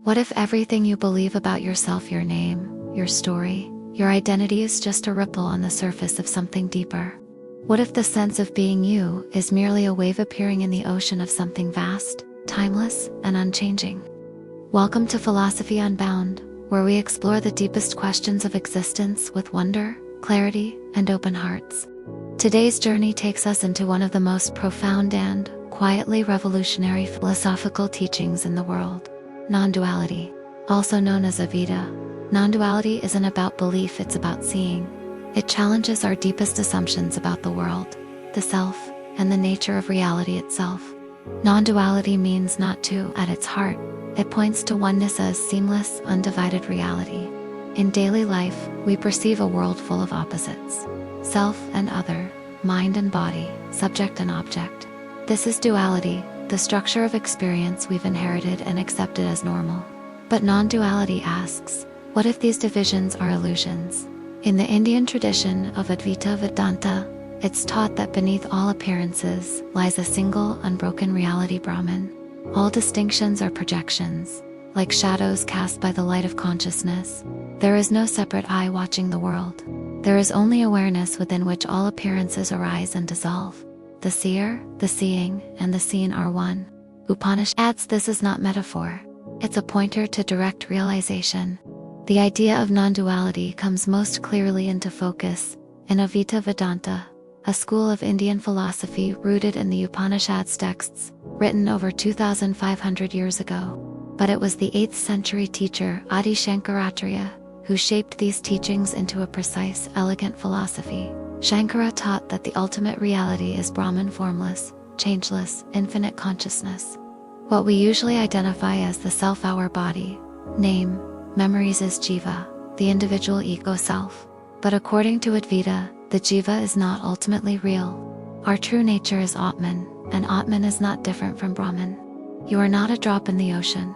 What if everything you believe about yourself, your name, your story, your identity is just a ripple on the surface of something deeper? What if the sense of being you is merely a wave appearing in the ocean of something vast, timeless, and unchanging? Welcome to Philosophy Unbound, where we explore the deepest questions of existence with wonder, clarity, and open hearts. Today's journey takes us into one of the most profound and quietly revolutionary philosophical teachings in the world: non-duality. Also known as Advaita, non-duality isn't about belief, it's about seeing. It challenges our deepest assumptions about the world, the self, and the nature of reality itself. Non-duality means not two at its heart. It points to oneness as seamless, undivided reality. In daily life, we perceive a world full of opposites: self and other, mind and body, subject and object. This is duality, the structure of experience we've inherited and accepted as normal. But non-duality asks, what if these divisions are illusions? In the Indian tradition of Advaita Vedanta, it's taught that beneath all appearances lies a single, unbroken reality, Brahman. All distinctions are projections, like shadows cast by the light of consciousness. There is no separate I watching the world. There is only awareness within which all appearances arise and dissolve. The seer, the seeing, and the seen are one. Upanishad adds this is not metaphor. It's a pointer to direct realization. The idea of non-duality comes most clearly into focus in Advaita Vedanta, a school of Indian philosophy rooted in the Upanishads texts, written over 2,500 years ago. But it was the 8th century teacher Adi Shankaracharya who shaped these teachings into a precise, elegant philosophy. Shankara taught that the ultimate reality is Brahman, formless, changeless, infinite consciousness. What we usually identify as the self, our body, name, memories, is jiva, the individual ego self. But according to Advaita, the jiva is not ultimately real. Our true nature is Atman, and Atman is not different from Brahman. You are not a drop in the ocean.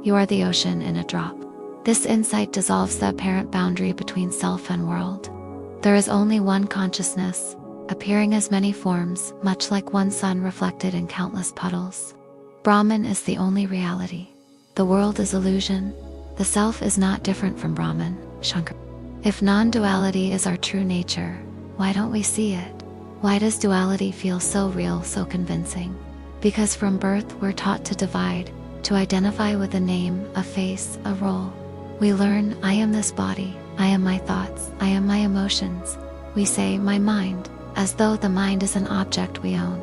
You are the ocean in a drop. This insight dissolves the apparent boundary between self and world. There is only one consciousness, appearing as many forms, much like one sun reflected in countless puddles. Brahman is the only reality. The world is illusion. The self is not different from Brahman, Shankara. If non-duality is our true nature, why don't we see it? Why does duality feel so real, so convincing? Because from birth we're taught to divide, to identify with a name, a face, a role. We learn, I am this body, I am my thoughts, I am my emotions. We say, my mind, as though the mind is an object we own.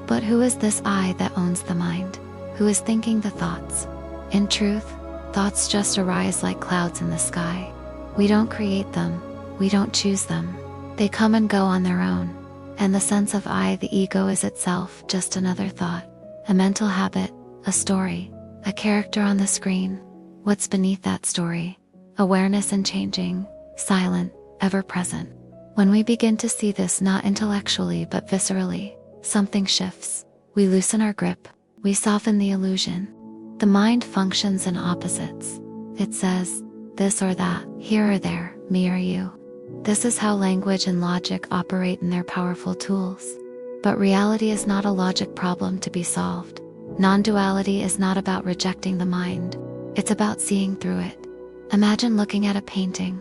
But who is this I that owns the mind? Who is thinking the thoughts? In truth, thoughts just arise like clouds in the sky. We don't create them, we don't choose them. They come and go on their own. And the sense of I, the ego, is itself just another thought, a mental habit, a story, a character on the screen. What's beneath that story? Awareness and changing, silent, ever present. When we begin to see this not intellectually but viscerally, something shifts. We loosen our grip, we soften the illusion. The mind functions in opposites. It says, this or that, here or there, me or you. This is how language and logic operate in their powerful tools. But reality is not a logic problem to be solved. Non-duality is not about rejecting the mind. It's about seeing through it. Imagine looking at a painting.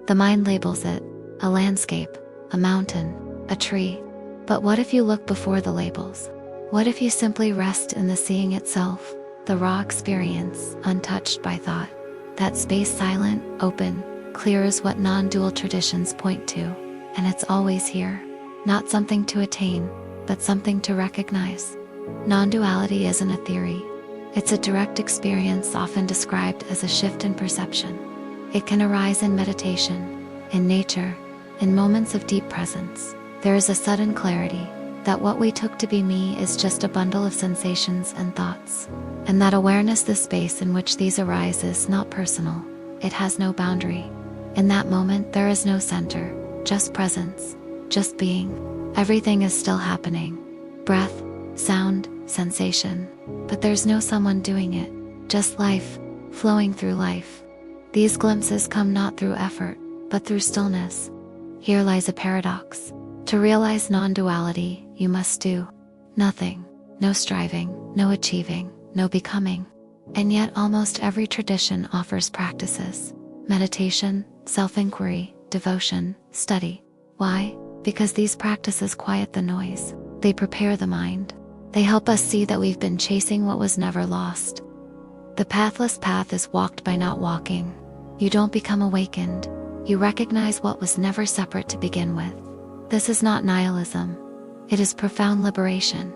The mind labels it, a landscape, a mountain, a tree. But what if you look before the labels? What if you simply rest in the seeing itself, the raw experience, untouched by thought? That space, silent, open, clear, is what non-dual traditions point to, and it's always here. Not something to attain, but something to recognize. Non-duality isn't a theory. It's a direct experience, often described as a shift in perception. It can arise in meditation, in nature, in moments of deep presence. There is a sudden clarity that what we took to be me is just a bundle of sensations and thoughts. And that awareness, the space in which these arise, is not personal. It has no boundary. In that moment, there is no center, just presence, just being. Everything is still happening. Breath, sound, sensation. But there's no someone doing it. Just life, flowing through life. These glimpses come not through effort, but through stillness. Here lies a paradox. To realize non-duality, you must do nothing. No striving, no achieving, no becoming. And yet almost every tradition offers practices: meditation, self-inquiry, devotion, study. Why? Because these practices quiet the noise. They prepare the mind. They help us see that we've been chasing what was never lost. The pathless path is walked by not walking. You don't become awakened. You recognize what was never separate to begin with. This is not nihilism. It is profound liberation.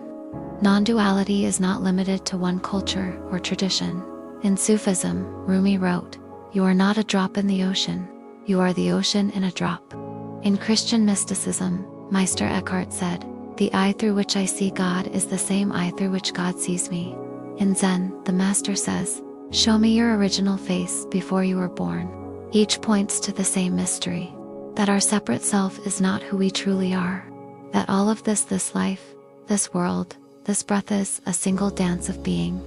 Non-duality is not limited to one culture or tradition. In Sufism, Rumi wrote, "You are not a drop in the ocean. You are the ocean in a drop." In Christian mysticism, Meister Eckhart said, "The eye through which I see God is the same eye through which God sees me." In Zen, the master says, "Show me your original face before you were born." Each points to the same mystery, that our separate self is not who we truly are, that all of this life, this world, this breath is a single dance of being.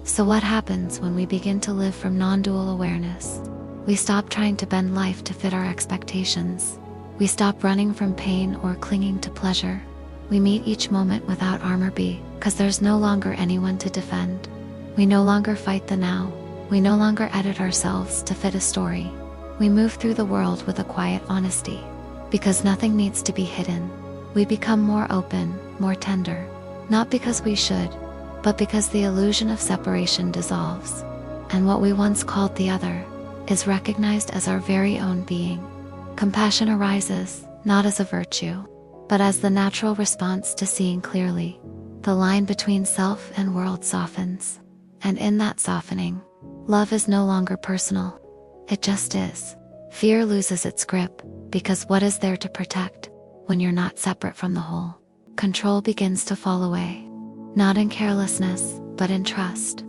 So what happens when we begin to live from non-dual awareness? We stop trying to bend life to fit our expectations. We stop running from pain or clinging to pleasure. We meet each moment without armor because there's no longer anyone to defend. We no longer fight the now. We no longer edit ourselves to fit a story. We move through the world with a quiet honesty, because nothing needs to be hidden. We become more open, more tender, not because we should, but because the illusion of separation dissolves, and what we once called the other is recognized as our very own being. Compassion arises, not as a virtue, but as the natural response to seeing clearly. The line between self and world softens, and in that softening, love is no longer personal. It just is. Fear loses its grip, because what is there to protect when you're not separate from the whole? Control begins to fall away, not in carelessness, but in trust.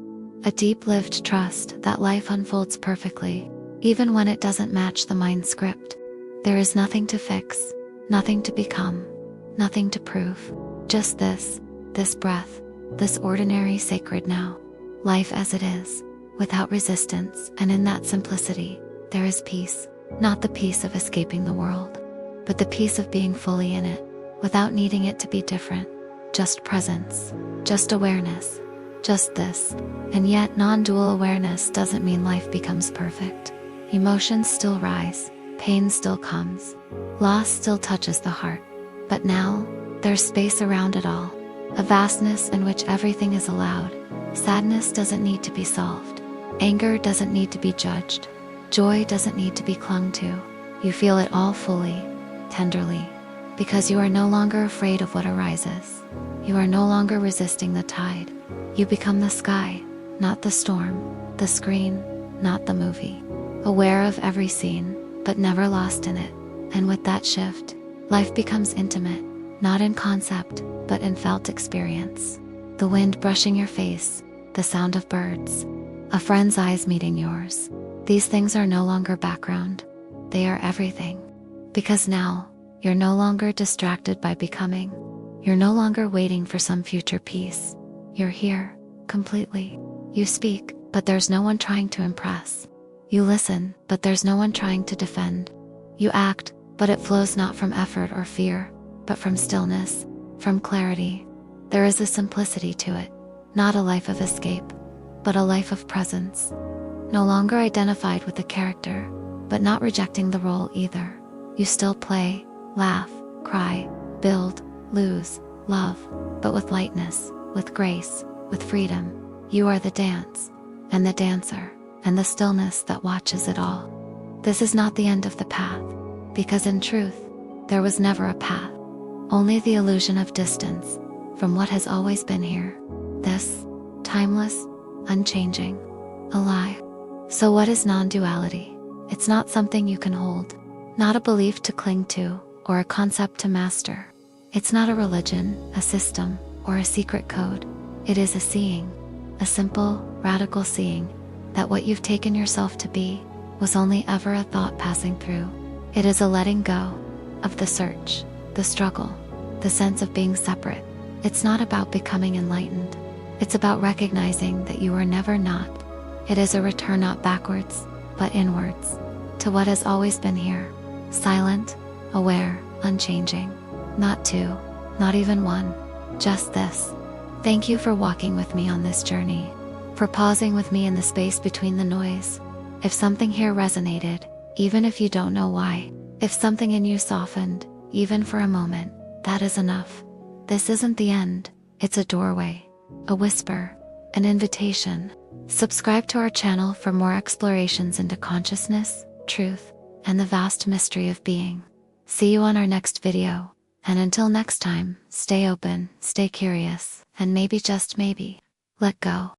A deep-lived trust that life unfolds perfectly, even when it doesn't match the mind script. There is nothing to fix, nothing to become, nothing to prove. Just this breath, this ordinary sacred now. Life as it is, without resistance, and in that simplicity, there is peace. Not the peace of escaping the world, but the peace of being fully in it, without needing it to be different. Just presence, just awareness, just this. And yet non-dual awareness doesn't mean life becomes perfect. Emotions still rise, pain still comes, loss still touches the heart. But now, there's space around it all, a vastness in which everything is allowed. Sadness doesn't need to be solved. Anger doesn't need to be judged. Joy doesn't need to be clung to. You feel it all fully, tenderly, because you are no longer afraid of what arises. You are no longer resisting the tide. You become the sky, not the storm, the screen, not the movie. Aware of every scene, but never lost in it. And with that shift, life becomes intimate, not in concept, but in felt experience. The wind brushing your face, the sound of birds, a friend's eyes meeting yours. These things are no longer background. They are everything. Because now, you're no longer distracted by becoming. You're no longer waiting for some future peace. You're here, completely. You speak, but there's no one trying to impress. You listen, but there's no one trying to defend. You act, but it flows not from effort or fear, but from stillness, from clarity. There is a simplicity to it, not a life of escape, but a life of presence. No longer identified with the character, but not rejecting the role either. You still play, laugh, cry, build, lose, love, but with lightness, with grace, with freedom. You are the dance, and the dancer, and the stillness that watches it all. This is not the end of the path, because in truth, there was never a path, only the illusion of distance from what has always been here. This, timeless, unchanging, alive. So what is non-duality? It's not something you can hold, not a belief to cling to, or a concept to master. It's not a religion, a system, or a secret code. It is a seeing, a simple, radical seeing, that what you've taken yourself to be was only ever a thought passing through. It is a letting go of the search, the struggle, the sense of being separate. It's not about becoming enlightened. It's about recognizing that you are never not. It is a return not backwards, but inwards, to what has always been here, silent, aware, unchanging. Not two, not even one, just this. Thank you for walking with me on this journey. for pausing with me in the space between the noise. If something here resonated, even if you don't know why, if something in you softened, even for a moment, that is enough. This isn't the end, it's a doorway, a whisper, an invitation. Subscribe to our channel for more explorations into consciousness, truth, and the vast mystery of being. See you on our next video, and until next time, stay open, stay curious, and maybe, just maybe, let go.